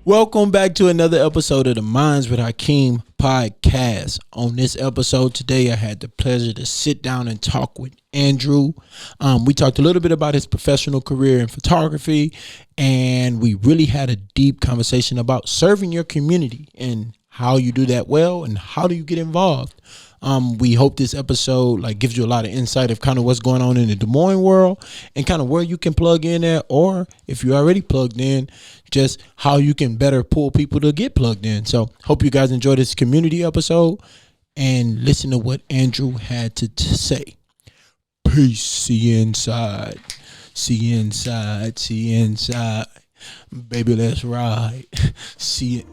Welcome back to another episode of the Minds with Hakeem podcast. On this episode today, I had the pleasure to sit down and talk with Andrew. We talked a little bit about his professional career in photography, and we really had a deep conversation about serving your community and how you do that well and how do you get involved. We hope this episode gives you a lot of insight of kind of what's going on in the Des Moines world and kind of where you can plug in at, or if you're already plugged in, just how you can better pull people to get plugged in. So hope you guys enjoy this community episode and listen to what Andrew had to say. Peace. See you inside. See you inside. See you inside. Baby, let's ride. See it.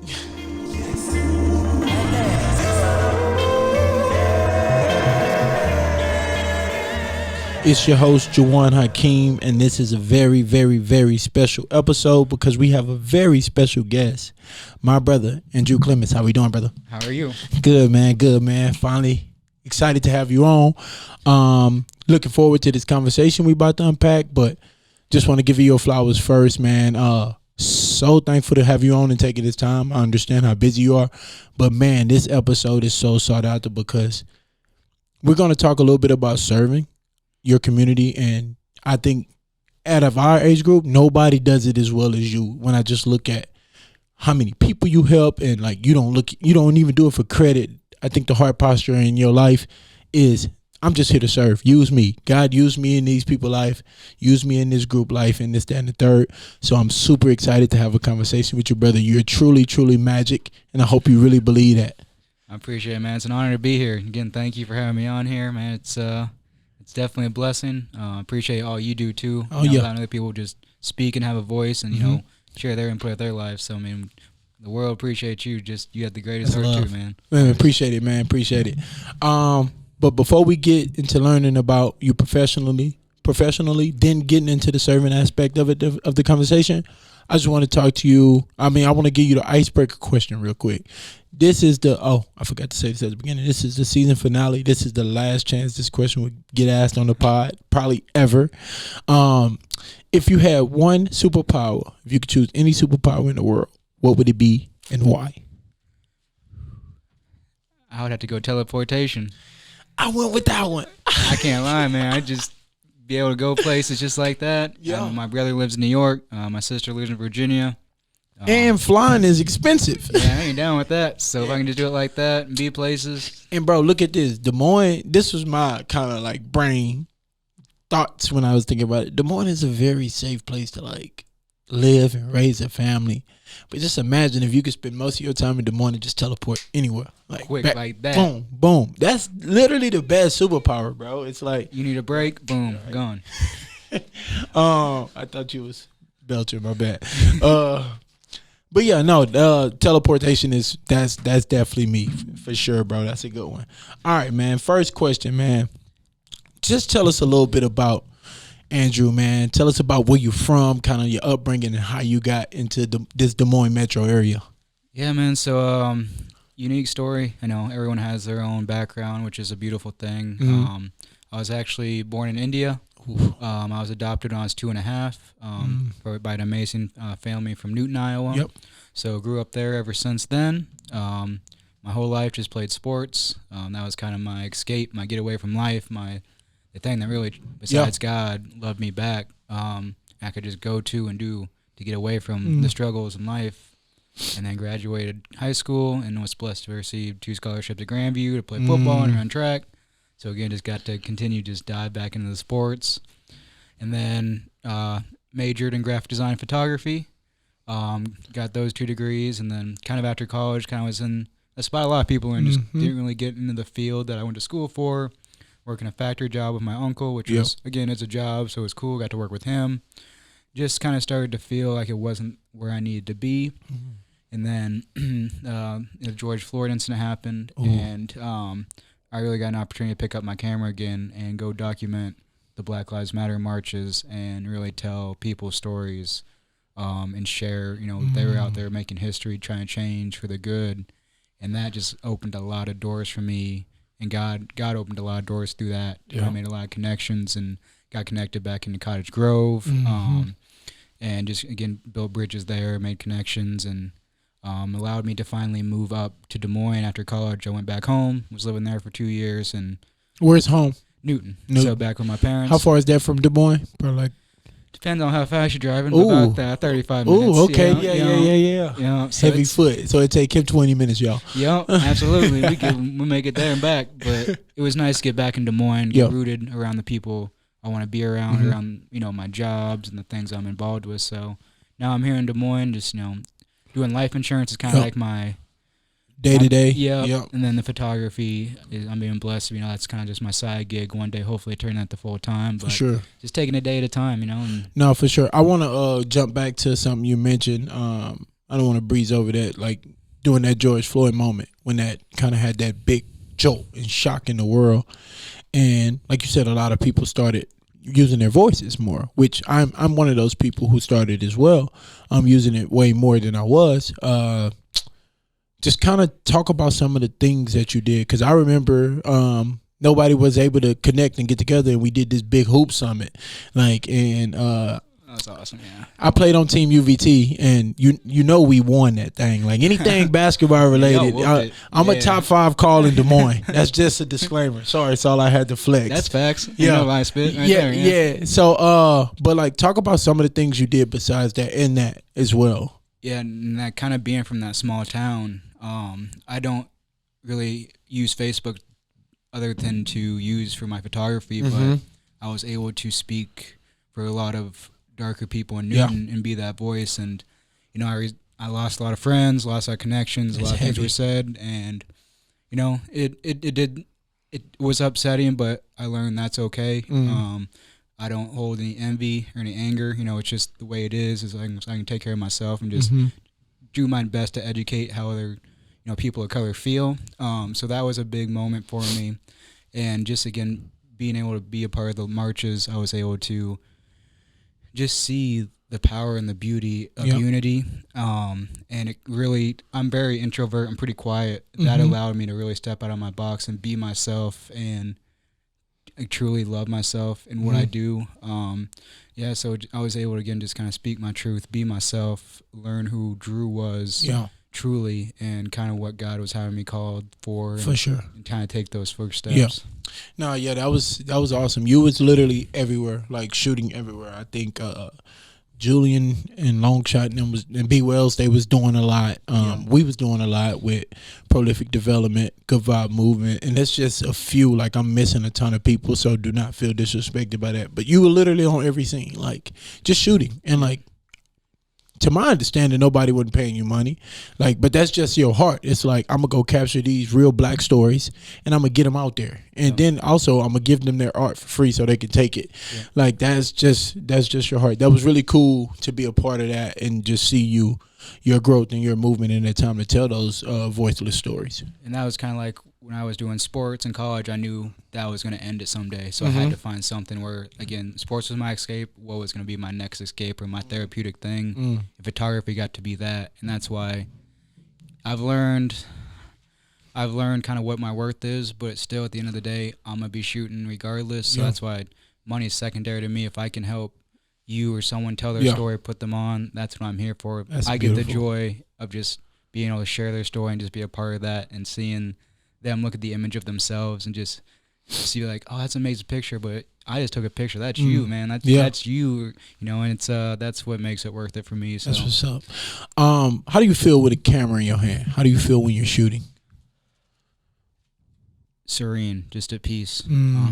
It's your host, Jawan Hakeem, and this is a very, very, very special episode because we have a very special guest, my brother, Andrew Clements. How we doing, brother? How are you? Good, man. Good, man. Finally excited to have you on. Looking forward to this conversation we about to unpack, but just want to give you your flowers first, man. So thankful to have you on and taking this time. I understand how busy you are, but man, this episode is so sought after because we're going to talk a little bit about serving your community, and I think out of our age group, nobody does it as well as you. When I just look at how many people you help, and you don't even do it for credit. I think the heart posture in your life is, I'm just here to serve. Use me. God, use me in these people's life. Use me in this group life and this, that, and the third. So I'm super excited to have a conversation with you, brother. You're truly, truly magic, and I hope you really believe that. I appreciate it, man. It's an honor to be here. Again, thank you for having me on here, man. It's definitely a blessing. Appreciate all you do too. Oh, yeah. Letting other people just speak and have a voice and share their input of their lives. So I mean, the world appreciates you. You have the greatest heart too, man. Man, appreciate it, man. Appreciate it. But before we get into learning about you professionally, then getting into the serving aspect of it of the conversation, I just want to talk to you. I want to give you the icebreaker question real quick. This is I forgot to say this at the beginning. This is the season finale. This is the last chance this question would get asked on the pod, probably ever. If you had one superpower, if you could choose any superpower in the world, what would it be and why? I would have to go teleportation. I went with that one. I can't lie, man. I just be able to go places just like that. Yeah. My brother lives in New York. My sister lives in Virginia. And flying is expensive. Yeah, I ain't down with that. So if I can just do it like that and be places. And bro, look at this. Des Moines, this was my kind of brain thoughts when I was thinking about it. Des Moines is a very safe place to live and raise a family. But just imagine if you could spend most of your time in Des Moines and just teleport anywhere. Quick, back, like that. Boom, boom. That's literally the best superpower, bro. It's you need a break, boom, right. Gone. I thought you was Belcher, my bad. But yeah, no, teleportation that's definitely me for sure, bro. That's a good one. All right, man. First question, man. Just tell us a little bit about Andrew, man. Tell us about where you're from, kind of your upbringing, and how you got into this Des Moines metro area. Yeah, man. So, unique story. I know everyone has their own background, which is a beautiful thing. Mm-hmm. I was actually born in India. I was adopted when I was 2.5 by an amazing family from Newton, Iowa. Yep. So grew up there ever since then. My whole life just played sports. That was kind of my escape, my getaway from life, the thing that really, besides God, loved me back. I could just go to and do to get away from the struggles in life. And then graduated high school and was blessed to receive 2 scholarships at Grandview to play football and run track. So again, just got to continue just dive back into the sports, and then majored in graphic design and photography. Got those 2 degrees, and then kind of after college, kind of was in a spot a lot of people were in, just didn't really get into the field that I went to school for. Working a factory job with my uncle, which was, again, it's a job, so it was cool. Got to work with him. Just kind of started to feel like it wasn't where I needed to be. And then the George Floyd incident happened, and I really got an opportunity to pick up my camera again and go document the Black Lives Matter marches and really tell people's stories and share, they were out there making history, trying to change for the good. And that just opened a lot of doors for me. And God opened a lot of doors through that. I made a lot of connections and got connected back into Cottage Grove. And just, again, built bridges there, made connections, and allowed me to finally move up to Des Moines after college. I went back home, was living there for 2 years, and Where's home? Newton. Newton. So back with my parents. How far is that from Des Moines? Probably like. Depends on how fast you're driving. Ooh. About 35 minutes. Oh, okay. You know, Yeah. You know, so Heavy foot. So it take him 20 minutes, y'all. Yep, absolutely. We make it there and back. But it was nice to get back in Des Moines, get rooted around the people I want to be around, around, you know, my jobs and the things I'm involved with. So now I'm here in Des Moines, just, you know, doing life insurance is kind of like my day to day. Yeah. And then the photography is, I'm being blessed. You know, that's kind of just my side gig. One day, hopefully, turn that to full time. But for sure, just taking a day at a time. You know. No, for sure. I want to jump back to something you mentioned. I don't want to breeze over that. Like during that George Floyd moment when that kind of had that big jolt and shock in the world, and like you said, a lot of people started using their voices more, which I'm one of those people who started as well. I'm using it way more than I was. Just kind of talk about some of the things that you did, because I remember nobody was able to connect and get together, and we did this big hoop summit, that's awesome. Yeah, I played on Team UVT, and you know we won that thing. Like anything basketball related, I'm a top 5 call in Des Moines. That's just a disclaimer. Sorry, it's all I had to flex. That's facts. Yeah, I spit right there. Yeah. So, but like talk about some of the things you did besides that and that as well. Yeah, and that kind of being from that small town. I don't really use Facebook other than to use for my photography, but I was able to speak for a lot of darker people in Newton and be that voice. And, you know, I lost a lot of friends, lost a lot of connections, a lot of things were said. And, you know, it was upsetting, but I learned that's okay. I don't hold any envy or any anger. You know, it's just the way it is I can take care of myself and just do my best to educate how other, you know, people of color feel. So that was a big moment for me. And just, again, being able to be a part of the marches, I was able to just see the power and the beauty of unity. And it really, I'm very introvert. I'm pretty quiet. That allowed me to really step out of my box and be myself and truly love myself and what I do. So I was able to, again, just kind of speak my truth, be myself, learn who Drew was truly, and kind of what God was having me called for. For sure. And kind of take those first steps. Yeah. No, yeah, that was awesome. You was literally everywhere, like shooting everywhere. I think Julian and Longshot and B Wells, they was doing a lot. We was doing a lot with Prolific Development, Good Vibe Movement, and that's just a few. Like I'm missing a ton of people, so do not feel disrespected by that. But you were literally on every scene, like just shooting, and like to my understanding, nobody wasn't paying you money. Like, but that's just your heart. It's like I'm gonna go capture these real black stories, and I'm gonna get them out there, and then also I'm gonna give them their art for free so they can take it. Like that's just your heart. That was really cool to be a part of that and just see your growth and your movement in that time to tell those voiceless stories. And that was kind of like when I was doing sports in college. I knew that was going to end it someday, so I had to find something where, again, sports was my escape. What was going to be my next escape or my therapeutic thing? And photography got to be that, and that's why I've learned kind of what my worth is. But still, at the end of the day, I'm gonna be shooting regardless. So that's why money is secondary to me. If I can help you or someone tell their story, put them on, that's what I'm here for. I get the joy of just being able to share their story and just be a part of that, and seeing them look at the image of themselves and just see like, oh, that's an amazing picture, but I just took a picture. That's you, man. That's you, you know, and it's that's what makes it worth it for me. So that's what's up. How do you feel with a camera in your hand? How do you feel when you're shooting? Serene, just at peace.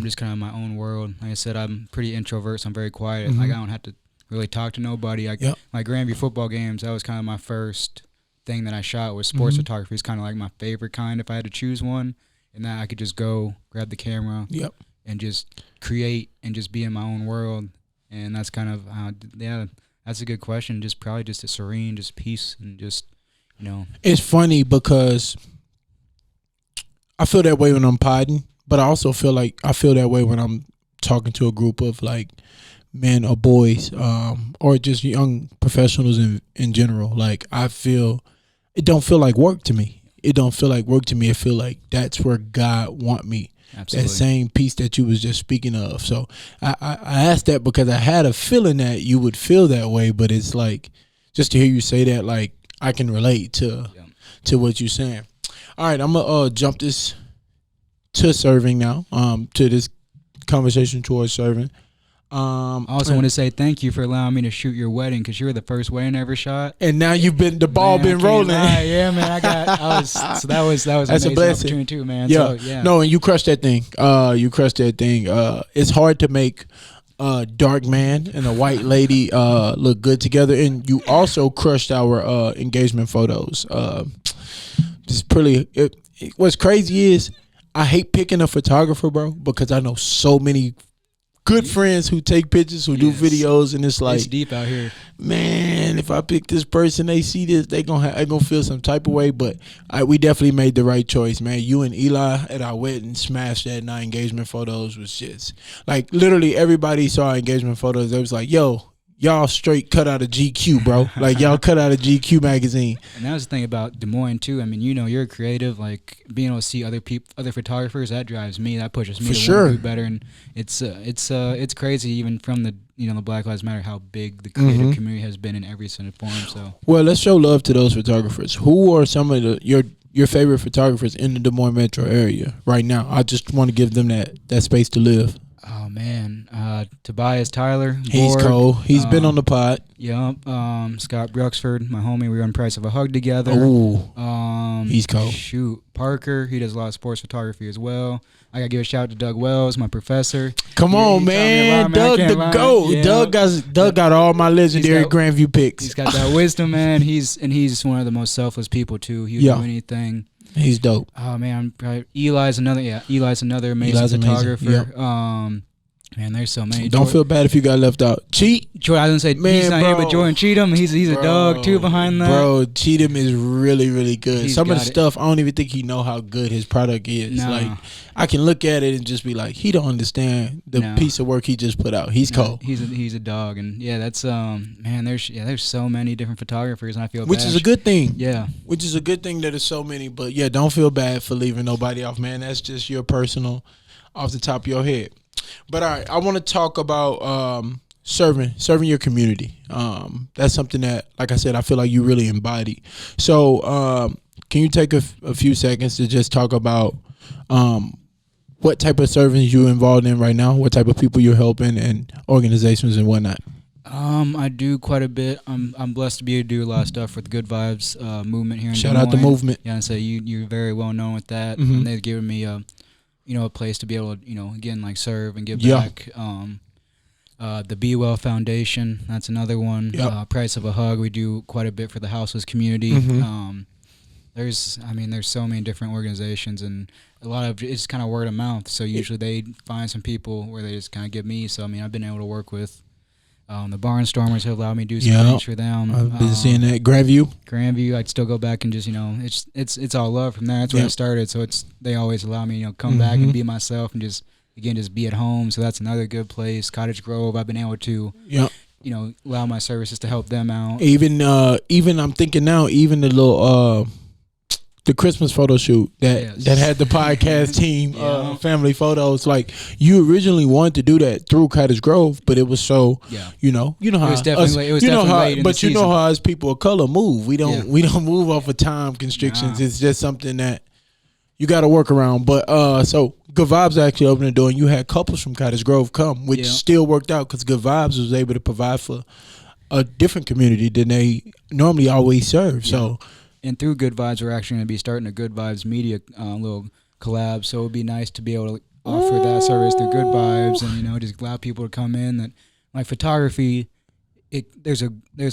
Just kind of in my own world. Like I said, I'm pretty introvert, so I'm very quiet. Like I don't have to really talk to nobody. My Grandview football games, that was kind of my first thing that I shot was sports photography. Is kind of like my favorite kind if I had to choose one, and that I could just go grab the camera and just create and just be in my own world. And that's kind of how, that's a good question. Just probably just a serene, just peace, and just, you know. It's funny because I feel that way when I'm podding, but I also feel like I feel that way when I'm talking to a group of like men or boys, or just young professionals in general. Like I feel, it don't feel like work to me. It don't feel like work to me. It feel like that's where God want me. Absolutely. That same piece that you was just speaking of. So I asked that because I had a feeling that you would feel that way, but it's like, just to hear you say that, like, I can relate to what you're saying. All right, I'm gonna jump this to serving now. To this conversation towards serving. I also want to say thank you for allowing me to shoot your wedding because you were the first wedding I ever shot. And now the ball Man, been rolling. Yeah, man. That was That's an a amazing blessing. opportunity too, man. Yeah. So, yeah. No, and you crushed that thing. It's hard to make a dark man and a white lady look good together, and you also crushed our engagement photos. What's crazy is I hate picking a photographer, bro, because I know so many good friends who take pictures, who do videos, and it's like, it's deep out here. Man, if I pick this person, they see this, they gonna feel some type of way. But we definitely made the right choice, man. You and Eli at our wedding smashed that. And our engagement photos was just like literally everybody saw our engagement photos. They was like, "Yo, y'all straight cut out of GQ, bro. Like y'all cut out of GQ magazine." And that was the thing about Des Moines too. I mean, you're creative. Like being able to see other photographers, that drives me. That pushes me For to sure. want to do better. And it's crazy even from the the Black Lives Matter how big the creative community has been in every single form. So well, let's show love to those photographers. Who are some of your favorite photographers in the Des Moines metro area right now? I just want to give them that space to live. Oh man, Tobias Tyler. He's Borg, cold. He's been on the pod. Yep. Scott Bruxford, my homie. We were on Price of a Hug together. Ooh, he's cold. Shoot, Parker. He does a lot of sports photography as well. I gotta give a shout out to Doug Wells, my professor. Come on, man. Doug the GOAT. Yeah. Doug got all my legendary Grandview picks. He's got that wisdom, man. He's one of the most selfless people too. He'll do anything. He's dope. Oh man, Eli's another amazing photographer. Yep. Man, there's so many. Don't feel bad if you got left out. I didn't say man, he's not here, but Jordan Cheatham, he's a dog too behind that. Bro, Cheatham is really, really good. Some of the got stuff, I don't even think he know how good his product is. Nah. Like, I can look at it and just be like, he don't understand the piece of work he just put out. He's cold. He's a dog, and yeah, that's man. There's so many different photographers, and I feel which is a good thing. Yeah, which is a good thing that there's so many. But yeah, don't feel bad for leaving nobody off, man. That's just your personal, off the top of your head. But all right, I want to talk about serving your community. That's something that, like I said, I feel like you really embody. So can you take a few seconds to just talk about what type of serving you're involved in right now, what type of people you're helping, and organizations and whatnot? I do quite a bit. I'm blessed to be able to do a lot of stuff with the Good Vibes movement here in Des Moines. Shout out the movement. Yeah, and so you're very well known with that. Mm-hmm. And they've given me a place to be able to, again, like serve and give back. The Be Well Foundation, that's another one. Yep. Price of a Hug, we do quite a bit for the houseless community. Mm-hmm. There's so many different organizations, and a lot of it's kind of word of mouth. So usually they find some people where they just kind of give me. So I've been able to work with the Barnstormers have allowed me to do some things for them. I've been seeing that. Grandview, I'd still go back and just it's all love from there. That's where I started. So they always allow me come back and be myself and just be at home. So that's another good place. Cottage Grove, I've been able to allow my services to help them out. Even I'm thinking now, even the little the Christmas photo shoot that had the podcast team family photos. Like, you originally wanted to do that through Cottage Grove, but it was so you know how it was definitely late in the season. You know how as people of color move. We don't move off of time constrictions. It's just something that you got to work around. But so Good Vibes actually opened the door, and you had couples from Cottage Grove come, which still worked out because Good Vibes was able to provide for a different community than they normally always serve. So. And through Good Vibes, we're actually going to be starting a Good Vibes media little collab. So it would be nice to be able to offer that service through Good Vibes, and just allow people to come in. That like photography, there's a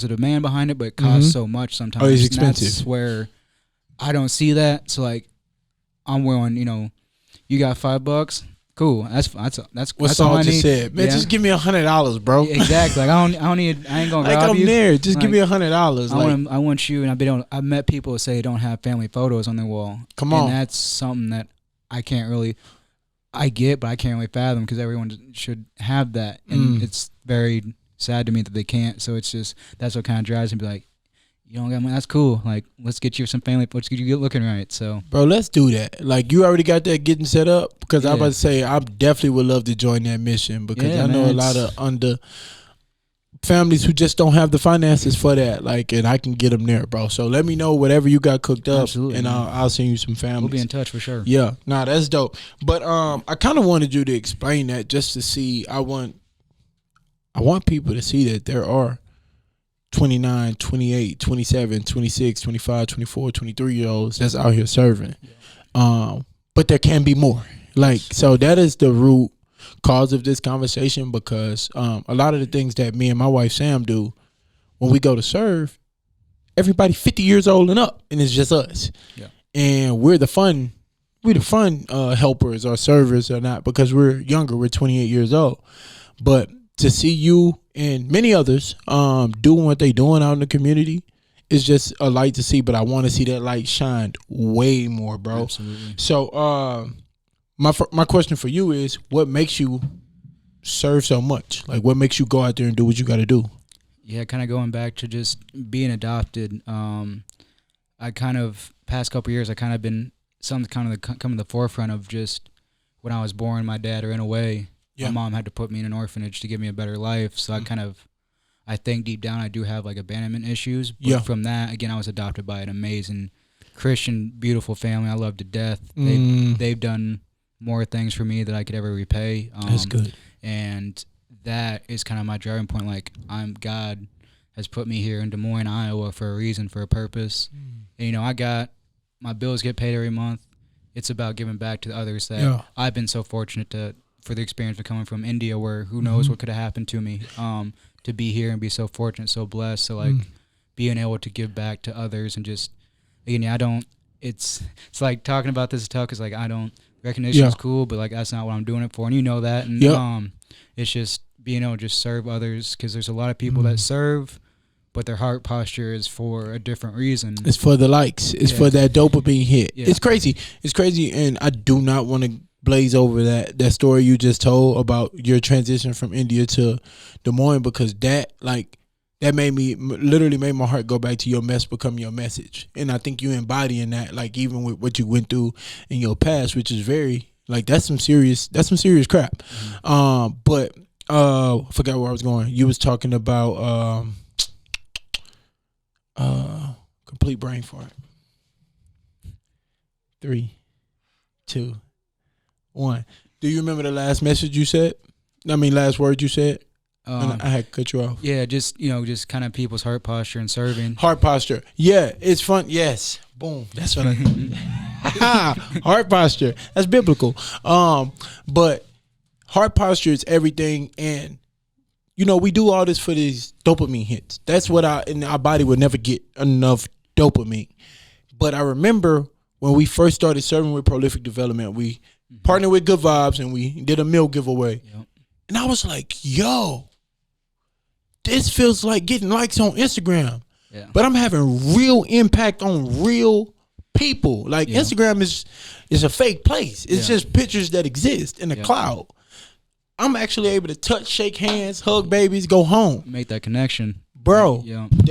demand behind it, but it costs so much sometimes. Oh, it's expensive. And that's where I don't see that. So like, I'm willing. You got $5. Cool. That's what Saul just said. Man, just give me $100, bro. Yeah, exactly. Like I ain't gonna like rob I'm you. there. Just give me $100. I want you, and I've met people who say they don't have family photos on their wall. Come on. And that's something that I get, but I can't really fathom because everyone should have that, and it's very sad to me that they can't. So it's just that's what kind of drives me. Be like, you don't got money? That's cool. Like, let's get you some family. Let's get you looking right. So, bro, let's do that. Like, you already got that getting set up? Because I'm about to say, I definitely would love to join that mission because I know a lot of families who just don't have the finances for that, like, and I can get them there, bro. So let me know whatever you got cooked up, Absolutely, and man. I'll send you some families. We'll be in touch for sure. Yeah, nah, that's dope. But I kind of wanted you to explain that just to see. I want people to see that there are 29, 28, 27, 26, 25, 24, 23 year olds that's out here serving. But there can be more. Like, so that is the root cause of this conversation, because a lot of the things that me and my wife Sam do when we go to serve, everybody 50 years old and up, and it's just us. Yeah. And we're the fun helpers or servers or not, because we're younger. We're 28 years old. But to see you and many others doing what they doing out in the community is just a light to see. But I want to see that light shined way more, bro. Absolutely. So my question for you is, what makes you serve so much? Like, what makes you go out there and do what you got to do? Yeah, kind of going back to just being adopted. I kind of past couple years, I kind of been something kind of come to the forefront of just when I was born, my dad ran away. Yeah. My mom had to put me in an orphanage to give me a better life. So I think deep down I do have like abandonment issues. But from that, again, I was adopted by an amazing Christian, beautiful family I love to death. They've done more things for me that I could ever repay. That's good. And that is kind of my driving point. Like, God has put me here in Des Moines, Iowa for a reason, for a purpose. And, I got my bills get paid every month. It's about giving back to the others that I've been so fortunate for the experience of coming from India, where who knows what could have happened to me, to be here and be so fortunate, so blessed. So like being able to give back to others and just, again, it's like talking about this is tough, because like recognition is cool, but like that's not what I'm doing it for, and you know that. And it's just being able to just serve others, because there's a lot of people that serve, but their heart posture is for a different reason. It's for the likes. It's for that dopamine hit. It's crazy. It's crazy, and I do not want to blaze over that story you just told about your transition from India to Des Moines, because that literally made my heart go back to your mess become your message. And I think you embodying that, like, even with what you went through in your past, which is very, like, that's some serious crap. But I forgot where I was going. You was talking about complete brain fart. 3, 2, 1. Do you remember the last message you said? Last word you said? I had cut you off. Yeah, just kind of people's heart posture and serving. Heart posture. Yeah, it's fun. Yes. Boom. That's what I heart posture. That's biblical. But heart posture is everything, and we do all this for these dopamine hits. That's what our body would never get enough dopamine. But I remember when we first started serving with Prolific Development, we partnered with Good Vibes and we did a meal giveaway. Yep. And I was like, yo, this feels like getting likes on Instagram. Yeah. But I'm having real impact on real people. Like, Instagram is a fake place. It's just pictures that exist in the cloud. I'm actually able to touch, shake hands, hug babies, go home. Make that connection. Bro,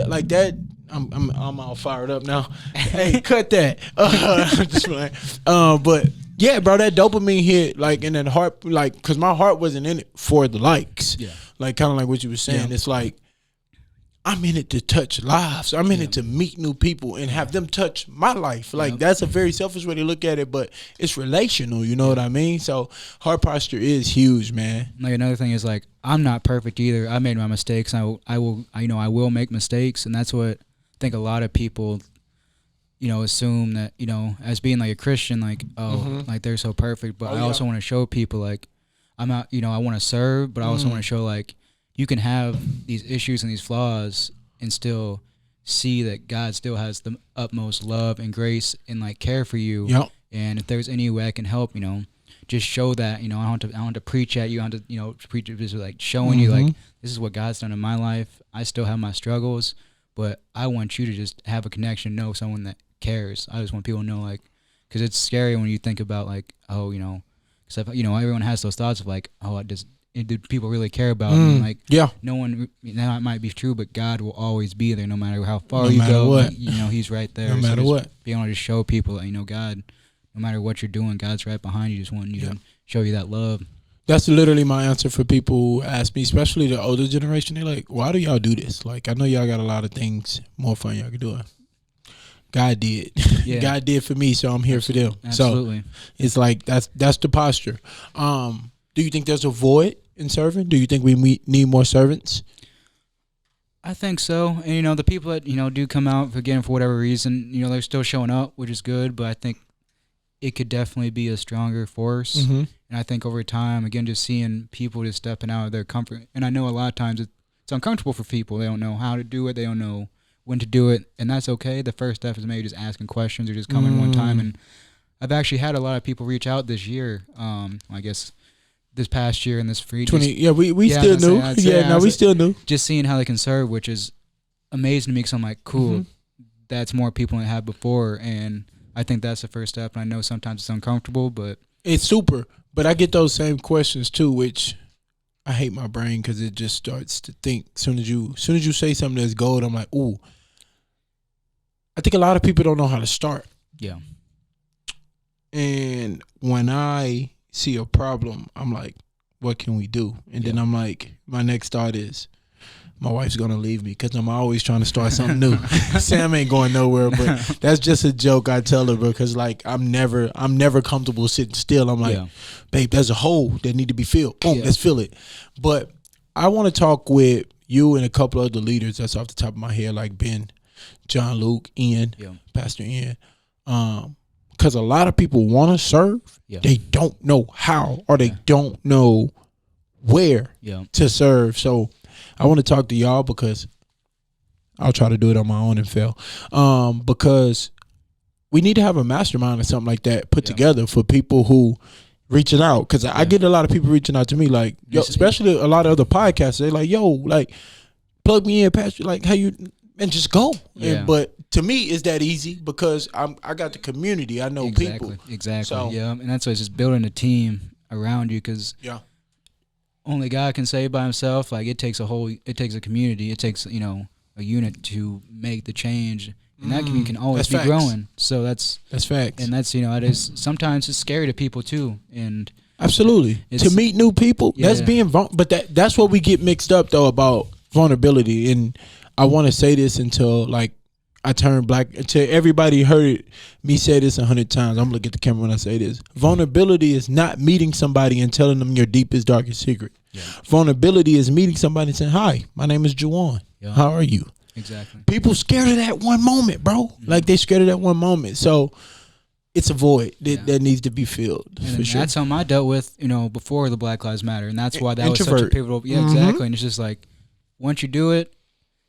like that, I'm all fired up now. Hey, cut that. I'm just playing. But yeah, bro, that dopamine hit, like, in that heart, like, because my heart wasn't in it for the likes. Yeah. Like, kind of like what you were saying. It's like, I'm in it to touch lives. I'm in it to meet new people and have them touch my life. Like, that's a very selfish way to look at it, but it's relational, you know what I mean? So heart posture is huge, man. Like, another thing is, like, I'm not perfect either. I made my mistakes. I will make mistakes, and that's what I think a lot of people, assume that, as being like a Christian, like, like they're so perfect. But I also want to show people, like, I'm not, I want to serve, but I also want to show, like, you can have these issues and these flaws and still see that God still has the utmost love and grace and, like, care for you. Yep. And if there's any way I can help, just show that. I don't have to preach at you. I don't have to preach, just like showing you, like, this is what God's done in my life. I still have my struggles, but I want you to just have a connection, know someone that cares. I just want people to know, like, because it's scary when you think about, like, because everyone has those thoughts of, like, do people really care about me? Like, no one. That might be true, but God will always be there, no matter how far you go. What. He's right there. No matter what. Being able to show people that, God, no matter what you're doing, God's right behind you, just wanting you to show you that love. That's literally my answer for people who ask me, especially the older generation. They're like, "Why do y'all do this?" Like, I know y'all got a lot of things more fun y'all can do. God did. Yeah. God did for me, so I'm here for them. Absolutely. So it's like that's the posture. Do you think there's a void in serving? Do you think we need more servants? I think so. And, the people that, do come out, again, for whatever reason, they're still showing up, which is good. But I think it could definitely be a stronger force. Mm-hmm. And I think over time, again, just seeing people just stepping out of their comfort. And I know a lot of times it's uncomfortable for people. They don't know how to do it. They don't know when to do it. And that's okay. The first step is maybe just asking questions or just coming one time. And I've actually had a lot of people reach out this year. I guess this past year in this free 20. Yeah, we still new. We still new. Just seeing how they can serve, which is amazing to me. Because I'm like, cool, that's more people than I had before, and I think that's the first step. And I know sometimes it's uncomfortable, but it's super. But I get those same questions too, which I hate my brain because it just starts to think. Soon as you say something that's gold, I'm like, ooh. I think a lot of people don't know how to start. Yeah. And when I see a problem, I'm like, what can we do? And then I'm like, my next thought is, my wife's gonna leave me because I'm always trying to start something new. Sam ain't going nowhere, but that's just a joke I tell her because like I'm never comfortable sitting still. I'm like, babe, there's a hole that need to be filled. Boom, let's fill it. But I want to talk with you and a couple other leaders that's off the top of my head, like Ben, John Luke, Ian, Pastor Ian. Because a lot of people want to serve, they don't know how or they don't know where to serve. So I want to talk to y'all because I'll try to do it on my own and fail. Because we need to have a mastermind or something like that put together for people who reaching out. Because I get a lot of people reaching out to me, like, yo, especially a lot of other podcasts. They're like, yo, like, plug me in, Pastor. Like, how you, and just go. But to me, it's that easy because I got the community. I know people. Exactly. So, And that's why it's just building a team around you because only God can save by himself. Like it takes a community. It takes, a unit to make the change. And that community can always be growing. So that's facts. And that's, it is sometimes it's scary to people too. And absolutely. To meet new people, that's being but that's what we get mixed up though about vulnerability. And I want to say this until like I turn black. Until everybody heard me say this 100 times. I'm looking at the camera when I say this. Vulnerability is not meeting somebody and telling them your deepest, darkest secret. Vulnerability is meeting somebody and saying, "Hi, my name is Juwan. How are you?" Exactly. People scared of that one moment, bro. Like they scared of that one moment. So it's a void that needs to be filled. And for sure. That's something I dealt with, before the Black Lives Matter, and that's why that was such a pivotal. Yeah, exactly. And it's just like once you do it,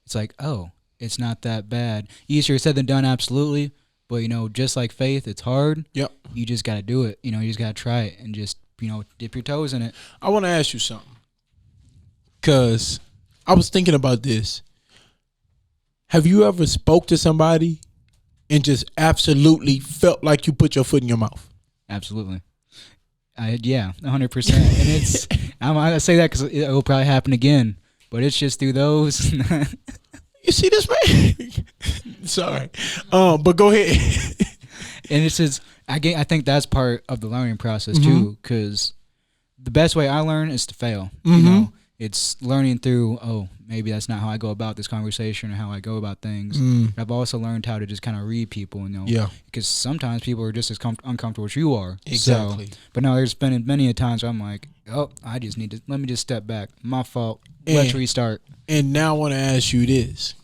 it's like, oh, it's not that bad. Easier said than done, absolutely. But, just like faith, it's hard. Yep. You just got to do it. You just got to try it and just, dip your toes in it. I want to ask you something. Because I was thinking about this. Have you ever spoke to somebody and just absolutely felt like you put your foot in your mouth? Absolutely. 100%. And it's, I say that because it will probably happen again. But it's just through those. You see this, man? Sorry. But go ahead. And it's just, I think that's part of the learning process too, because the best way I learn is to fail. It's learning through, oh, maybe that's not how I go about this conversation or how I go about things. But I've also learned how to just kind of read people, because sometimes people are just as uncomfortable as you are. Exactly. So, but no, there's been many a times where I'm like, oh, I just need to, let me just step back. My fault. Let's restart. And now I want to ask you this.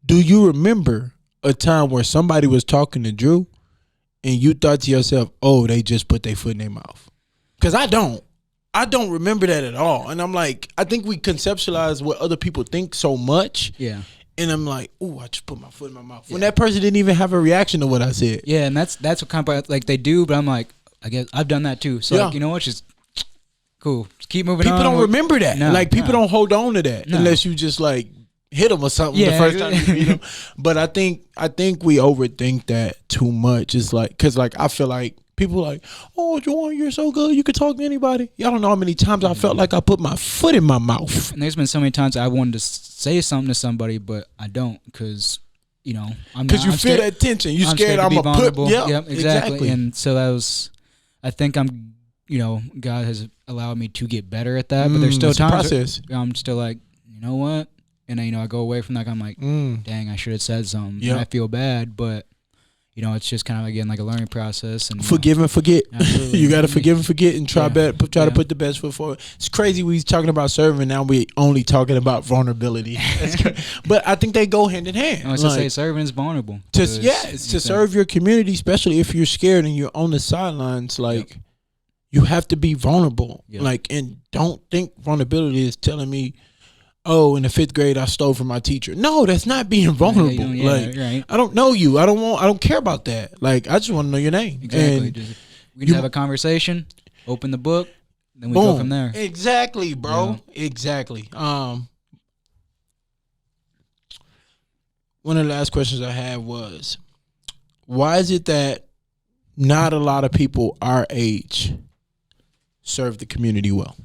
Do you remember a time where somebody was talking to Drew and you thought to yourself, oh, they just put their foot in their mouth? Because I don't remember that at all. And I'm like, I think we conceptualize what other people think so much. Yeah. And I'm like, oh, I just put my foot in my mouth. Yeah. When that person didn't even have a reaction to what I said. Yeah, and that's what kind of, like they do, but I'm like, I guess I've done that too. So like, you know what, just cool. Just keep moving people on. People don't remember that. No, like people don't hold on to that unless you just like hit them or something the first time you meet them. But I think we overthink that too much. It's like, because like I feel like people like, oh, Juwan, you're so good. You can talk to anybody. Y'all don't know how many times I felt like I put my foot in my mouth. And there's been so many times I wanted to say something to somebody, but I don't because, because you feel that tension. You scared I'm going to put. Yep, exactly. And so that was, I think I'm God has allowed me to get better at that. But there's still it's a times process. where I'm still like, you know what? And then, I go away from that. I'm like, dang, I should have said something. Yep. And I feel bad, but it's just kind of again like a learning process. And forgive and forget. You got to forgive and forget and try Yeah. to put the best foot forward. It's crazy we talking about serving, now we only talking about vulnerability. But I think they go hand in hand. No, it's to say serving is vulnerable. It's to serve your community, especially if you're scared and you're on the sidelines. Like, you have to be vulnerable. Yep. Like, and don't think vulnerability is telling me, oh, in the 5th grade I stole from my teacher. No, that's not being vulnerable. Right. I don't know you. I don't care about that. Like, I just want to know your name. Exactly. And we can have a conversation, open the book, then we go from there. Exactly, bro. Yeah. Exactly. One of the last questions I had was, why is it that not a lot of people our age serve the community well?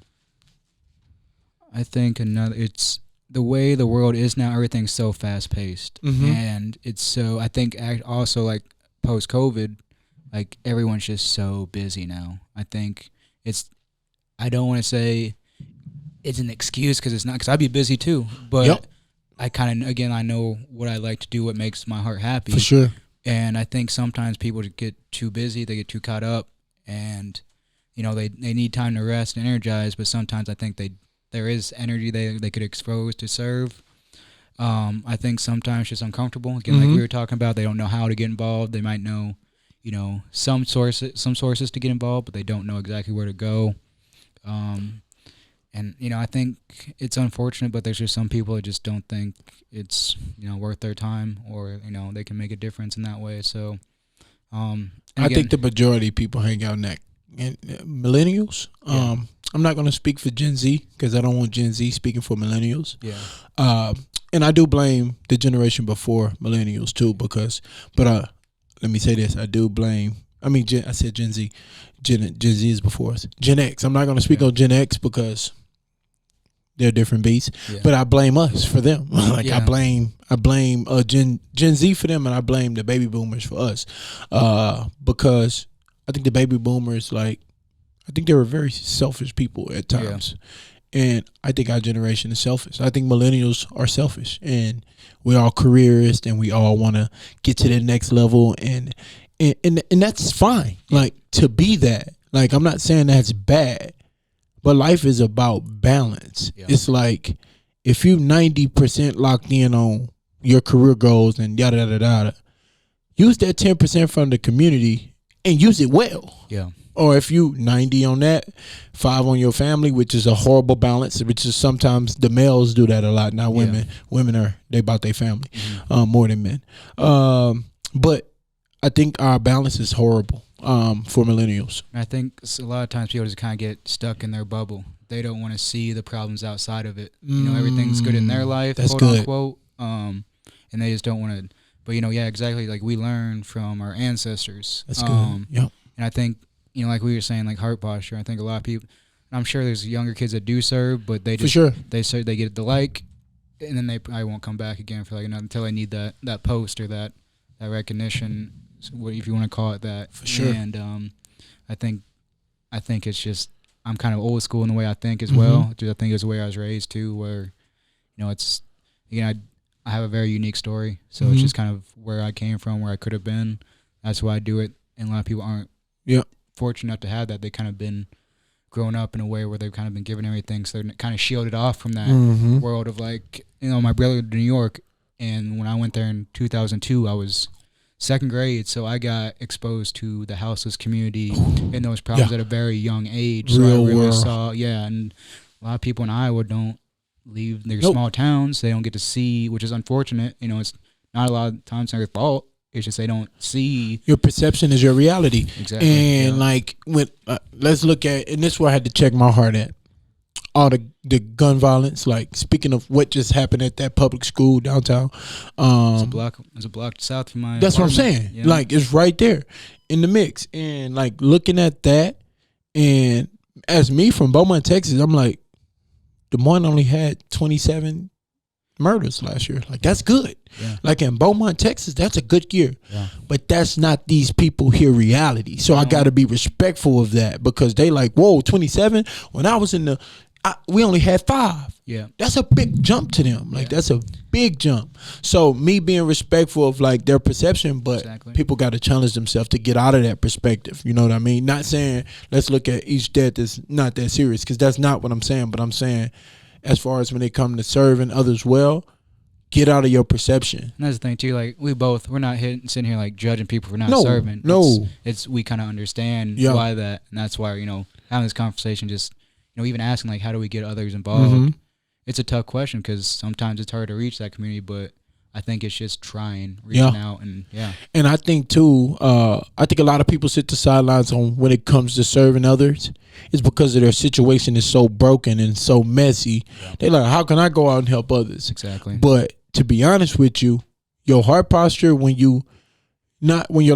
I think it's the way the world is now. Everything's so fast paced, and it's so. I think also like post COVID, like everyone's just so busy now. I think it's. I don't want to say it's an excuse because it's not. Because I'd be busy too, but I kind of I know what I like to do, what makes my heart happy. For sure. And I think sometimes people get too busy, they get too caught up, and they need time to rest and energize. But sometimes I think there is energy they could expose to serve. I think sometimes it's just uncomfortable. Again, like we were talking about, they don't know how to get involved. They might know, some sources to get involved, but they don't know exactly where to go. And I think it's unfortunate, but there's just some people that just don't think it's worth their time, or they can make a difference in that way. So, I think the majority of people hang out in that. And millennials. I'm not going to speak for Gen Z because I don't want Gen Z speaking for millennials. Yeah. And I do blame the generation before millennials too, but let me say this: I do blame. I said Gen Z. Gen Z is before us. Gen X. I'm not going to speak on Gen X because they're different beasts. Yeah. But I blame us for them. I blame Gen Z for them, and I blame the baby boomers for us, because I think the baby boomers, I think they were very selfish people at times. Yeah. And I think our generation is selfish. I think millennials are selfish, and we're all careerists, and we all want to get to the next level, and that's fine. Like, to be that. Like, I'm not saying that's bad, but life is about balance. Yeah. It's like, if you 90% locked in on your career goals and yada yada yada, use that 10% from the community and use it well. Yeah. Or if you 90 on that, 5 on your family, which is a horrible balance, which is sometimes the males do that a lot. Not women. Yeah. Women they about their family more than men. But I think our balance is horrible for millennials. I think a lot of times people just kind of get stuck in their bubble. They don't want to see the problems outside of it. Everything's good in their life, that's quote good. Unquote. And they just don't want to. But exactly. Like, we learn from our ancestors. That's good. Yep. And I think like we were saying, like heart posture. I think a lot of people. I'm sure there's younger kids that do serve, but they just for sure they say they get the and then they probably won't come back again for until they need that post or that recognition, if you want to call it that. For sure. And I think it's just, I'm kind of old school in the way I think as well. I think it's the way I was raised too, where it's I have a very unique story, so it's just kind of where I came from, where I could have been. That's why I do it, and a lot of people aren't fortunate enough to have that. They kind of been grown up in a way where they've kind of been given everything, so they're kind of shielded off from that world of my brother lived in New York, and when I went there in 2002, I was 2nd grade, so I got exposed to the houseless community and those problems at a very young age. So I really saw, and a lot of people in Iowa don't leave their small towns. They don't get to see, which is unfortunate. It's not a lot of times their fault. It's just they don't see. Your perception is your reality. Exactly. And when let's look at, and this is where I had to check my heart at. All the gun violence, speaking of what just happened at that public school downtown. It's a block south from my That's apartment. what I'm saying. Yeah. It's right there in the mix. And looking at that, and as me from Beaumont, Texas, I'm like, Des Moines only had 27 murders last year. Like, that's good. Yeah. Like in Beaumont, Texas, that's a good year. Yeah. But that's not these people here reality. So I got to be respectful of that, because they like, whoa, 27? When I was in we only had 5. Yeah. That's a big jump to them. Like, that's a big jump. So me being respectful of like their perception, but people got to challenge themselves to get out of that perspective. You know what I mean? Not saying let's look at each death that's not that serious, because that's not what I'm saying. But I'm saying, as far as when it comes to serving others well, get out of your perception. And that's the thing too. Like, we're not sitting here like judging people for not serving. No, it's we kind of understand why that, and that's why having this conversation, just even asking like, how do we get others involved? Mm-hmm. It's a tough question, because sometimes it's hard to reach that community, but I think it's just reaching out, and And I think too, I think a lot of people sit the sidelines on when it comes to serving others. It's because of their situation is so broken and so messy. Yeah. They're like, how can I go out and help others? Exactly. But to be honest with you, your heart posture when your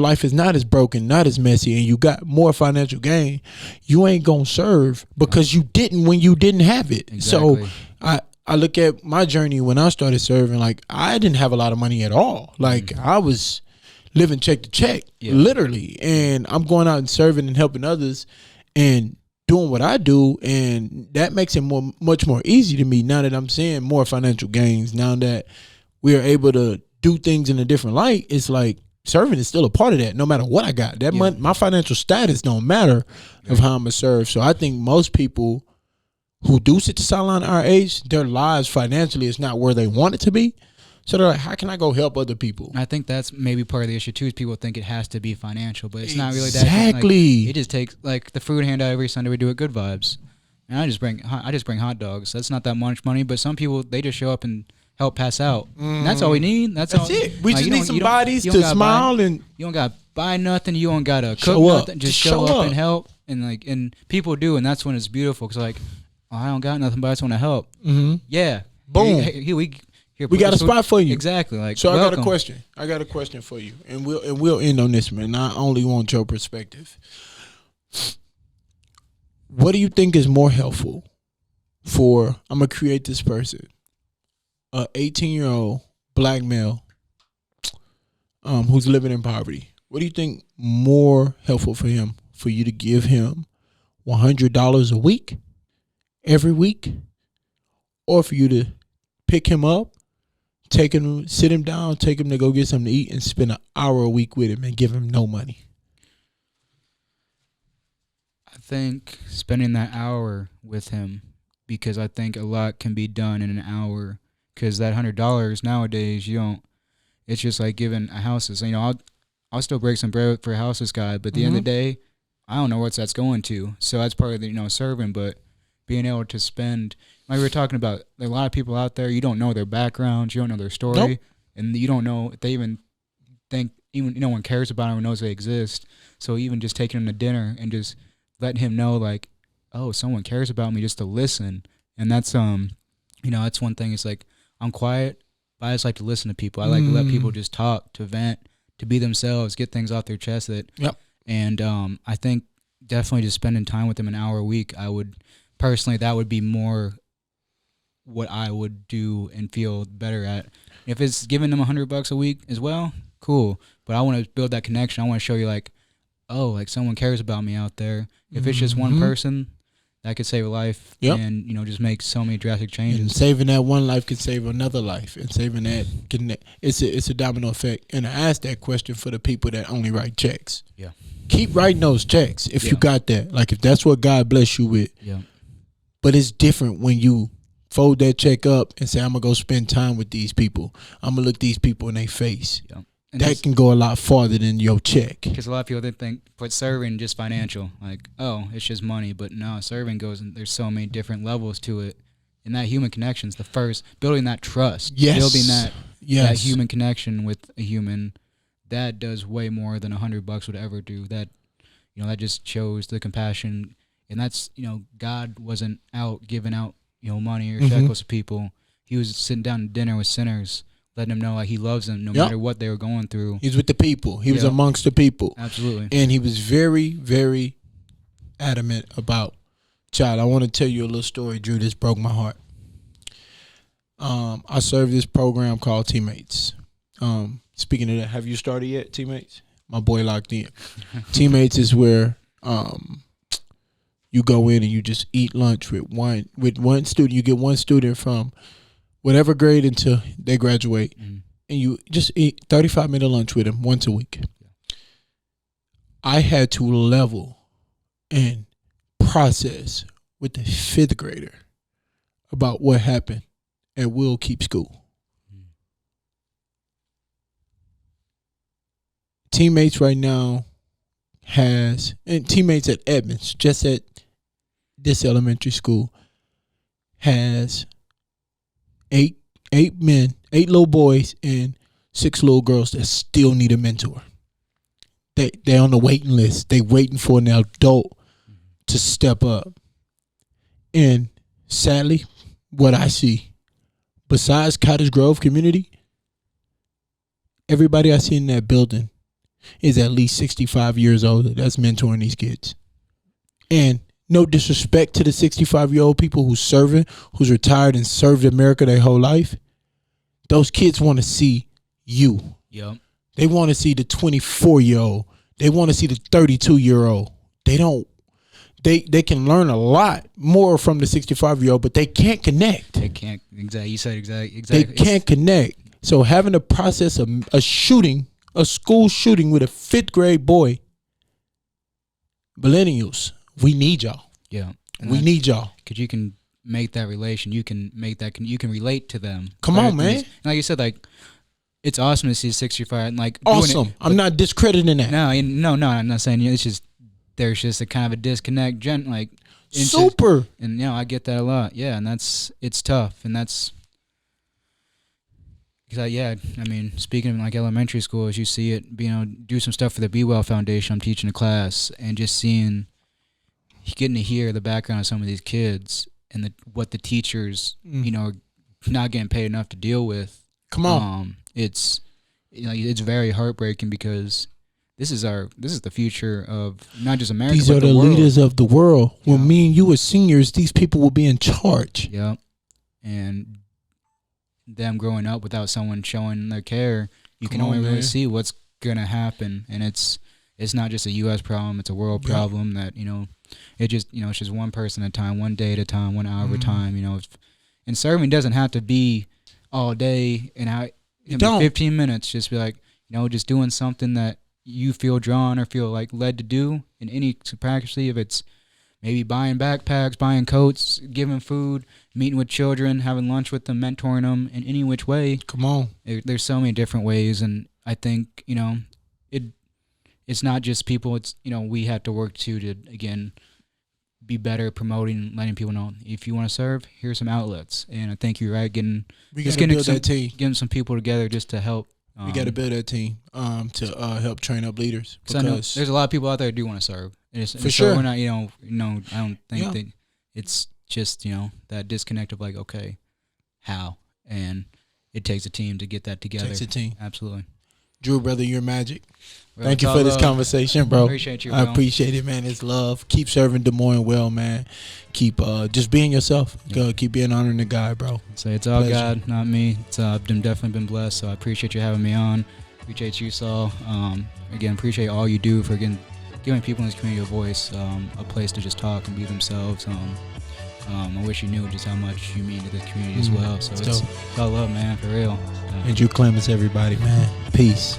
life is not as broken, not as messy, and you got more financial gain, you ain't gonna serve because you didn't when you didn't have it. Exactly. So I look at my journey when I started serving. Like, I didn't have a lot of money at all. Like, I was living check to check, literally, and I'm going out and serving and helping others and doing what I do, and that makes it much more easy to me now that I'm seeing more financial gains. Now that we are able to do things in a different light, it's like serving is still a part of that. No matter what I got, that my financial status don't matter of how I'm gonna serve. So I think most people who do sit the sideline our age, their lives financially is not where they want it to be. So they're like, how can I go help other people? I think that's maybe part of the issue too, is people think it has to be financial, but it's not really that. Exactly. Like, it just takes, like, the food handout every Sunday we do at Good Vibes. And I just bring hot dogs. That's not that much money, but some people, they just show up and help pass out. And that's all we need. That's it. We just need some bodies to smile, and you don't got to buy nothing. You don't got to cook nothing. Just show up and help. And people do, and that's when it's beautiful, because like, oh, I don't got nothing, but I just want to help. Mm-hmm. Yeah. Boom. We got a spot for you. Exactly. Like, so welcome. I got a question for you, and we'll end on this, man. I only want your perspective. What do you think is more helpful for? I'm gonna create this person, a 18-year-old black male, who's living in poverty. What do you think more helpful for him? For you to give him $100 a week, every week, or for you to pick him up, sit him down, take him to go get something to eat, and spend an hour a week with him and give him no money? I think spending that hour with him, because I think a lot can be done in an hour. Because that $100 nowadays, it's just like giving a houses. I'll still break some bread for a houses guy, but at the end of the day, I don't know what that's going to. So that's part of the serving, but being able to spend, like we were talking about, there are a lot of people out there, you don't know their backgrounds, you don't know their story, and you don't know if they even think, no one cares about them or knows they exist. So even just taking him to dinner and just letting him know, like, oh, someone cares about me, just to listen. And that's that's one thing. It's like, I'm quiet, but I just like to listen to people. I like to let people just talk, to vent, to be themselves, get things off their chest. And I think definitely just spending time with them an hour a week, I would personally, that would be more what I would do and feel better at. If it's giving them $100 a week as well, cool. But I want to build that connection. I want to show you, like, oh, like, someone cares about me out there. If it's just one person, that could save a life, and just make so many drastic changes. And saving that one life could save another life, and saving that it's a domino effect. And I asked that question for the people that only write checks. Yeah, keep writing those checks if you got that. Like, if that's what God bless you with. Yeah. But it's different when you fold that check up and say, I'm gonna go spend time with these people. I'm gonna look these people in their face. Yeah. And that can go a lot farther than your check. Because a lot of people, they think, put serving just financial. Like, oh, it's just money. But no, serving goes, and there's so many different levels to it. And that human connection's the first, building that trust. Yes. Building that human connection with a human, that does way more than $100 would ever do. That, that just shows the compassion. And that's, God wasn't out giving out, money or shekels to people. He was sitting down to dinner with sinners, letting them know, like, he loves them no matter what they were going through. He's with the people. He was amongst the people. Absolutely. And he was very, very adamant about, child, I want to tell you a little story, Drew. This broke my heart. I serve this program called Teammates. Speaking of that, have you started yet, Teammates? My boy locked in. Teammates is where you go in and you just eat lunch with one student. You get one student from whatever grade until they graduate, and you just eat 35-minute lunch with them once a week. I had to level and process with the 5th grader about what happened at Will Keep School. Teammates right now and Teammates at Edmonds, just at this elementary school, has 8 little boys and 6 little girls that still need a mentor. They're on the waiting list. They waiting for an adult to step up. And sadly, what I see, besides Cottage Grove community, everybody I see in that building is at least 65 years old that's mentoring these kids. And no disrespect to the 65-year-old people who's retired and served America their whole life. Those kids want to see you. Yep. They want to see the 24-year-old. They want to see the 32-year-old. They can learn a lot more from the 65-year-old, but they can't connect. They can't. Exactly. You said exactly. They can't connect. So having to process a school shooting with a 5th grade boy, millennials, we need y'all. Yeah. We need y'all. Because you can make that relation. You can relate to them. Come on, man. Like you said, like, it's awesome to see 65 and like awesome. I'm not discrediting that. No, I'm not saying it's just there's just a kind of a disconnect. Super. And I get that a lot. Yeah, and it's tough, and that's because I mean, speaking of like elementary school, as you see it, do some stuff for the Be Well Foundation. I'm teaching a class, and just getting to hear the background of some of these kids and what the teachers, are not getting paid enough to deal with. Come on. It's very heartbreaking because this is the future of not just America. These but are the leaders of the world. When me and you were seniors, these people will be in charge. Yep. And them growing up without someone showing their care, you can only really see what's gonna happen. And it's not just a U.S. problem; it's a world problem. That it just it's just one person at a time, one day at a time, 1 hour at a time. And serving doesn't have to be all day and 15 minutes. Just be like just doing something that you feel drawn or feel like led to do in any capacity. If it's maybe buying backpacks, buying coats, giving food, meeting with children, having lunch with them, mentoring them in any which way. Come on. There's so many different ways, and I think it's not just people. It's we have to work to again be better at promoting, letting people know if you want to serve, here's some outlets. And I think you're right. Getting some people together just to help. We got to build that team to help train up leaders. Because there's a lot of people out there who do want to serve. For sure. We're not, I don't think that it's just, that disconnect of like, okay, how? And it takes a team to get that together. Takes a team. Absolutely. Drew, brother, you're magic. Bro, thank you for this conversation, bro. Appreciate you, bro. I appreciate it, man. It's love. Keep serving Des Moines well, man. Keep just being yourself. Keep being honoring the guy, bro. So it's all pleasure. God, not me. I've definitely been blessed, so I appreciate you having me on. Appreciate you, Saul. Again, appreciate all you do for giving people in this community a voice, a place to just talk and be themselves. I wish you knew just how much you mean to the community as well. So it's all love, man, for real. Andrew Clements, everybody, man. Peace.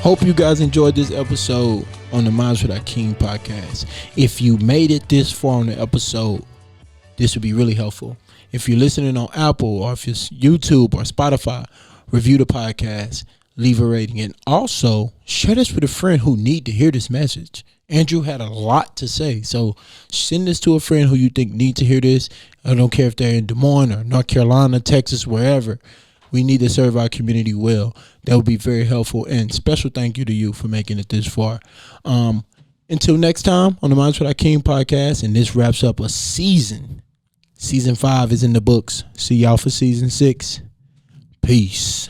Hope you guys enjoyed this episode on the Minds with Our King podcast. If you made it this far on the episode, this would be really helpful. If you're listening on Apple or if it's YouTube or Spotify, review the podcast, leave a rating, and also share this with a friend who need to hear this message. Andrew had a lot to say, so send this to a friend who you think need to hear this. I don't care if they're in Des Moines or North Carolina, Texas, wherever. We need to serve our community well. That would be very helpful. And special thank you to you for making it this far. Until next time on the Minds with Our King podcast, and this wraps up a season. Season 5 is in the books. See y'all for season 6. Peace.